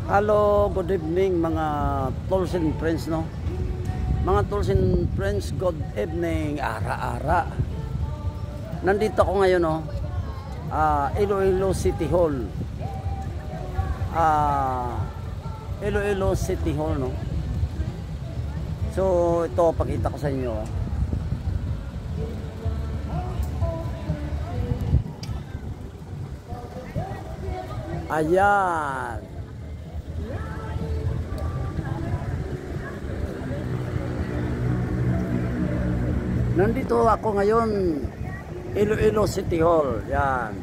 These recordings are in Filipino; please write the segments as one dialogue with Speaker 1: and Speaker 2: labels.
Speaker 1: Hello, good evening mga tools and friends, no? Mga tools and friends, good evening, ara-ara. Nandito ako ngayon, no? Iloilo City Hall. Iloilo City Hall, no? So, ito, pakita ko sa inyo. Ayan. Nandito ako ngayon, Iloilo City Hall. Yan.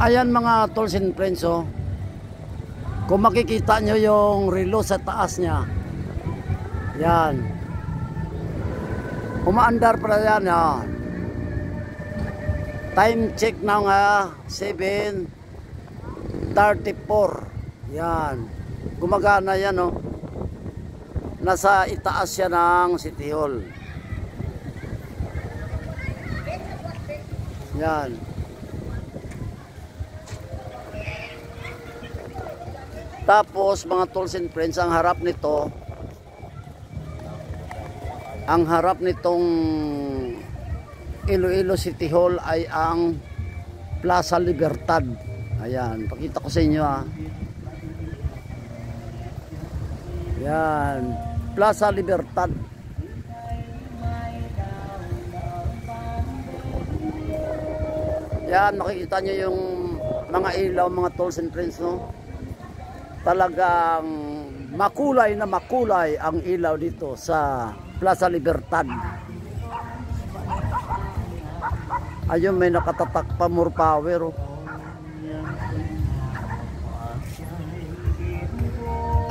Speaker 1: Ayan mga tools and friends, oh. Kung makikita nyo yung relo sa taas nya, yan, umaandar pala yan, yan. Time check na nga 7:34. Yan, gumagana yan, oh. Nasa itaas siya ng City Hall. Yan. Tapos mga tools and friends, ang harap nitong Iloilo City Hall ay ang Plaza Libertad. Ayan, pakita ko sa inyo, ha. Yan, Plaza Libertad. Yan, makikita nyo yung mga ilaw, mga tools and friends, no? Talagang makulay na makulay ang ilaw dito sa Plaza Libertad. Ayun, may nakatatak pa, more power, oh.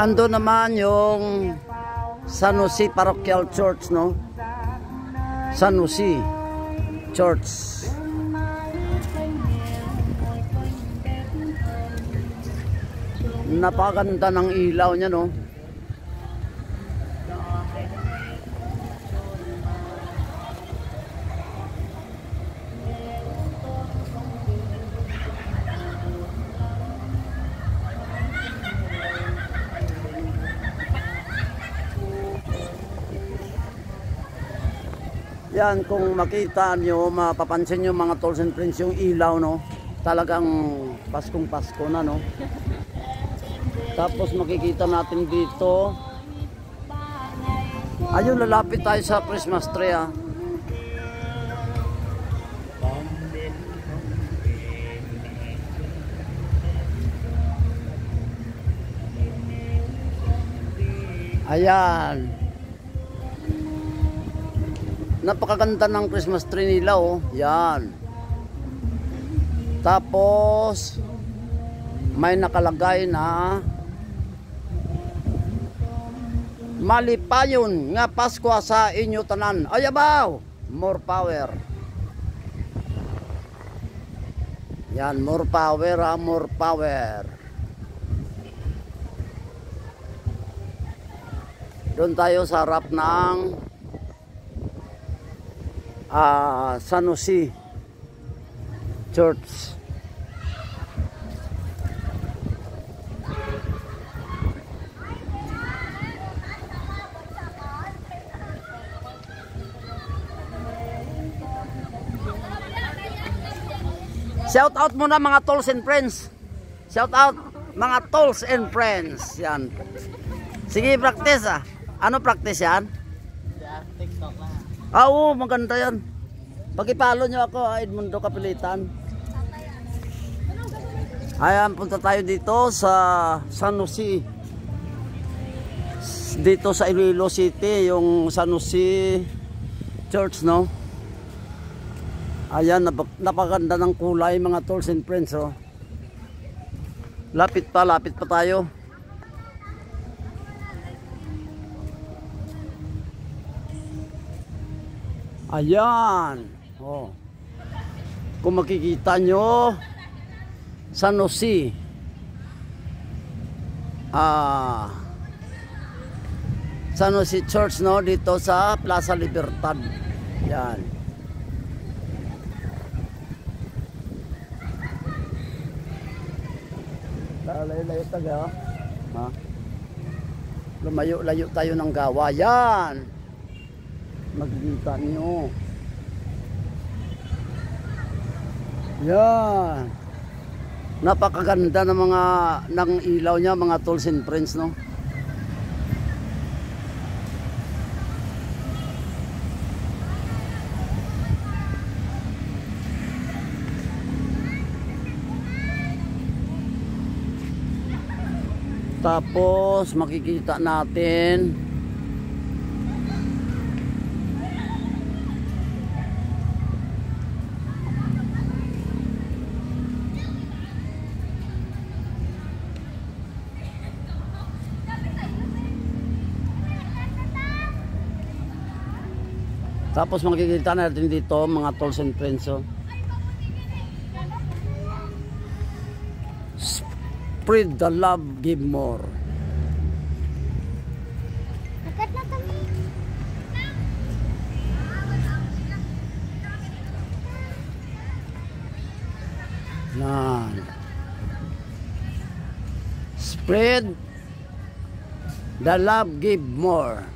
Speaker 1: Ando naman yung San Jose Parochial Church, no? San Jose Church. Napakaganda ng ilaw niya, no? Yan, kung makita nyo, mapapansin nyo mga tools and friends, yung ilaw, no? Talagang Paskong Pasko na, no? Tapos makikita natin dito, ayun, lalapit tayo sa Christmas tree, ha. Ayan, napakaganda ng Christmas tree nila, oh. Yan. Tapos may nakalagay na malipayon nga Pasko sa inyo tanan. Ayabaw, more power. Yan, more power, ha, more power. Doon tayo sa harap ng San Jose Church. Shout out muna mga tools and friends. Shout out mga tools and friends. Yan. Sige, practice, ah. Ano practice yan?
Speaker 2: TikTok lang.
Speaker 1: Oo, maganda yan. Pag-ipalo nyo ako, Edmundo Kapilitan. Ayan, punta tayo dito sa San Jose. Dito sa Iloilo City, yung San Jose Church, no? Ayan, napakaganda ng kulay mga tools and friends, oh. Lapit pa tayo. Ayan. Oh. Kung makikita nyo, San Jose. San Jose Church, no, dito sa Plaza Libertad. Yan. Layo-layo tayo. Ha? Lumayo-layo tayo ng gawa. Yan. Makikita niyo. Yan. Napakaganda ng mga ng ilaw niya, mga tools and friends, no. Tapos makikita natin dito mga tools and friends, oh. Spread the love, give more. Yan. Spread the love, give more.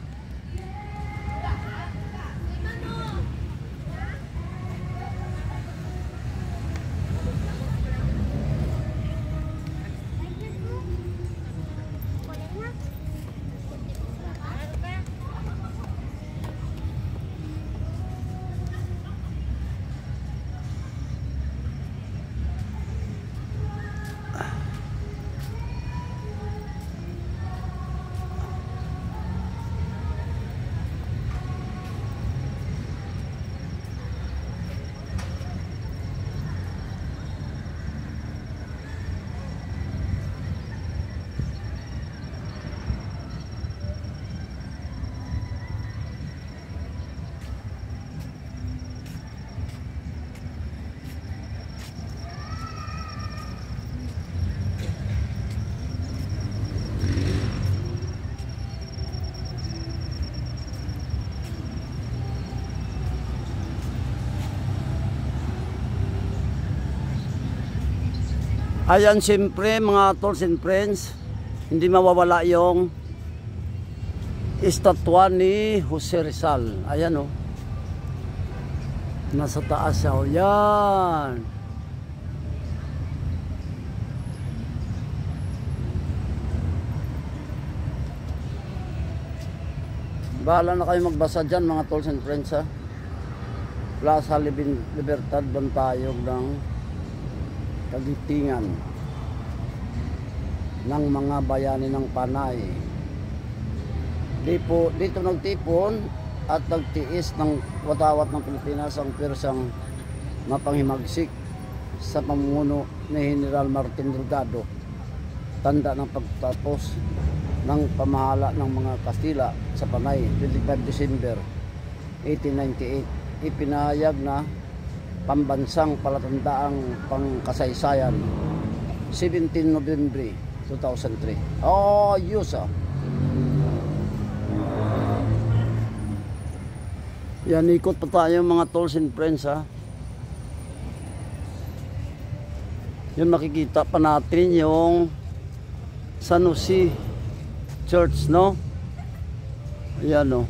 Speaker 1: Ayan, siyempre mga tools and friends, hindi mawawala yung estatwa ni Jose Rizal. Ayan, oh. Nasa taas siya, oh. Yan. Bahala na kayo magbasa dyan mga tools and friends, ha. Plaza Libertad, Bantayog ng Kagitingan ng mga bayani ng Panay. Dito nagtipon at nagtiis ng watawat ng Pilipinas ang pirsang mapanghimagsik sa pamumuno ni General Martin Delgado, tanda ng pagtapos ng pamahala ng mga Kastila sa Panay, 25 December 1898. Ipinahayag na pambansang palatandaang pangkasaysayan 17 November 2003. Oh, yusa. Yan, ikot pa tayo mga tools and friends, ha. Yan, makikita pa natin yung San Jose Church, no? Ayan, no.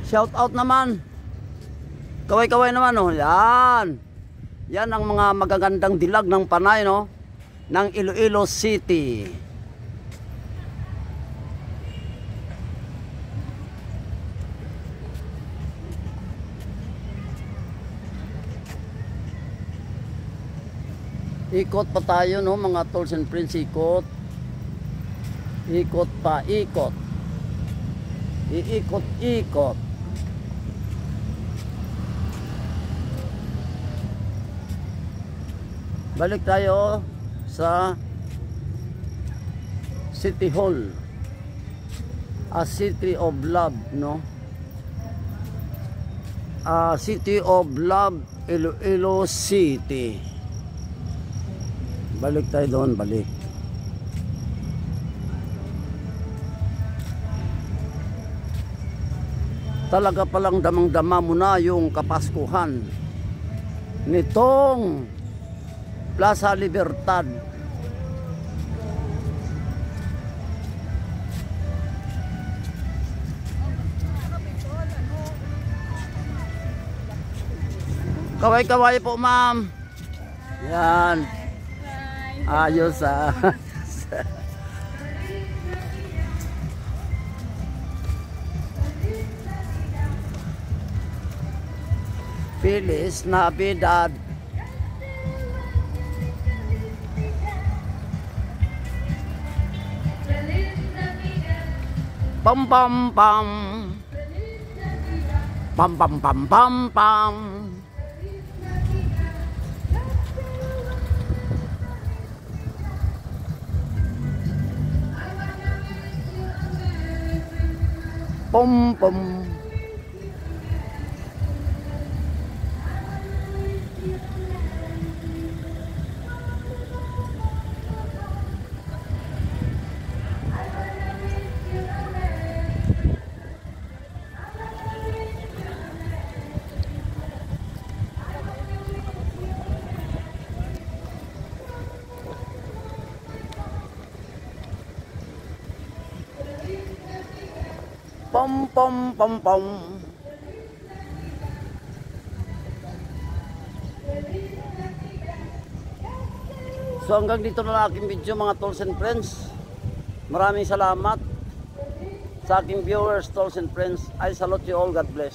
Speaker 1: Shout out naman. Kaway-kaway naman, oh. Yan. Yan ang mga magagandang dilag ng Panay, no? Ng Iloilo City. Ikot pa tayo, no, mga tools and friends, ikot. Ikot pa, ikot. Iikot-ikot. Balik tayo sa City Hall. A City of Love, no? City of Love, Iloilo City. Balik tayo doon, balik. Talaga palang damang-dama mo na yung Kapaskuhan nitong Plaza Libertad. Kaway-kaway po, ma'am. Yan. Ayos ah. Feliz Navidad. Pam pam pam. Pam pam pam pam pam. Pom pom. Pom pom pom pom. So hanggang dito na lang aking video mga tolls and friends. Maraming salamat sa aking viewers, tolls and friends. I salute you all. God bless.